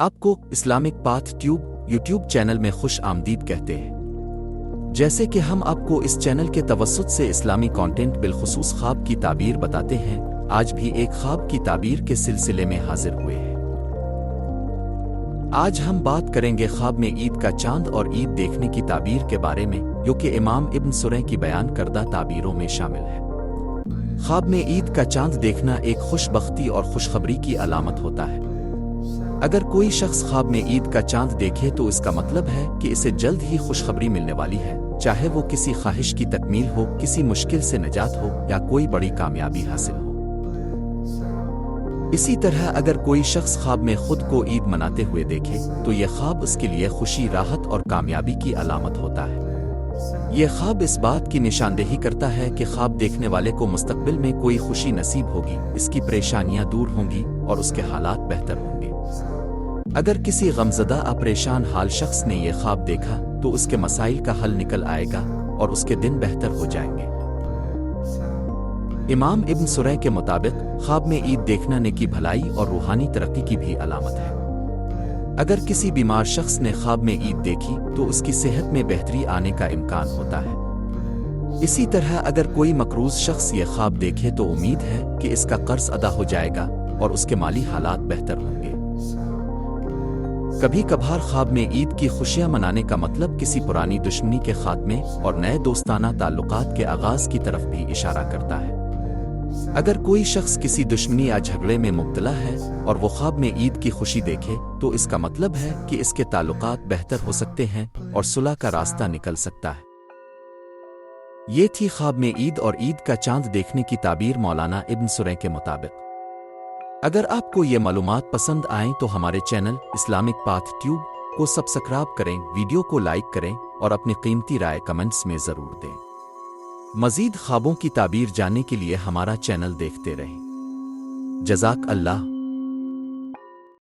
آپ کو Islamic path tube YouTube channel میں خوش آمدید کہتے ہیں۔ جیسے کہ ہم آپ کو اس چینل کے توسط سے اسلامی کانٹینٹ بالخصوص خواب کی تعبیر بتاتے ہیں، آج بھی ایک خواب کی تعبیر کے سلسلے میں حاضر ہوئے ہیں۔ آج ہم بات کریں گے خواب میں عید کا چاند اور عید دیکھنے کی تعبیر کے بارے میں، جو کہ امام ابن سرح کی بیان کردہ تعبیروں میں شامل ہے۔ خواب میں عید کا چاند دیکھنا ایک خوش بختی اور خوشخبری کی علامت ہوتا ہے۔ اگر کوئی شخص خواب میں عید کا چاند دیکھے تو اس کا مطلب ہے کہ اسے جلد ہی خوشخبری ملنے والی ہے، چاہے وہ کسی خواہش کی تکمیل ہو، کسی مشکل سے نجات ہو یا کوئی بڑی کامیابی حاصل ہو۔ اسی طرح اگر کوئی شخص خواب میں خود کو عید مناتے ہوئے دیکھے تو یہ خواب اس کے لیے خوشی، راحت اور کامیابی کی علامت ہوتا ہے۔ یہ خواب اس بات کی نشاندہی کرتا ہے کہ خواب دیکھنے والے کو مستقبل میں کوئی خوشی نصیب ہوگی، اس کی پریشانیاں دور ہوں گی اور اس کے حالات بہتر ہوں گے۔ اگر کسی غمزدہ پریشان حال شخص نے یہ خواب دیکھا تو اس کے مسائل کا حل نکل آئے گا اور اس کے دن بہتر ہو جائیں گے۔ امام ابن سرح کے مطابق خواب میں عید دیکھنا نیکی، بھلائی اور روحانی ترقی کی بھی علامت ہے۔ اگر کسی بیمار شخص نے خواب میں عید دیکھی تو اس کی صحت میں بہتری آنے کا امکان ہوتا ہے۔ اسی طرح اگر کوئی مقروض شخص یہ خواب دیکھے تو امید ہے کہ اس کا قرض ادا ہو جائے گا اور اس کے مالی حالات بہتر ہوں گے۔ کبھی کبھار خواب میں عید کی خوشیاں منانے کا مطلب کسی پرانی دشمنی کے خاتمے اور نئے دوستانہ تعلقات کے آغاز کی طرف بھی اشارہ کرتا ہے۔ اگر کوئی شخص کسی دشمنی یا جھگڑے میں مبتلا ہے اور وہ خواب میں عید کی خوشی دیکھے تو اس کا مطلب ہے کہ اس کے تعلقات بہتر ہو سکتے ہیں اور صلح کا راستہ نکل سکتا ہے۔ یہ تھی خواب میں عید اور عید کا چاند دیکھنے کی تعبیر مولانا ابن سرح کے مطابق۔ اگر آپ کو یہ معلومات پسند آئیں تو ہمارے چینل اسلامک پاتھ ٹیوب کو سبسکرائب کریں، ویڈیو کو لائک کریں اور اپنی قیمتی رائے کمنٹس میں ضرور دیں۔ مزید خوابوں کی تعبیر جاننے کے لیے ہمارا چینل دیکھتے رہیں۔ جزاک اللہ۔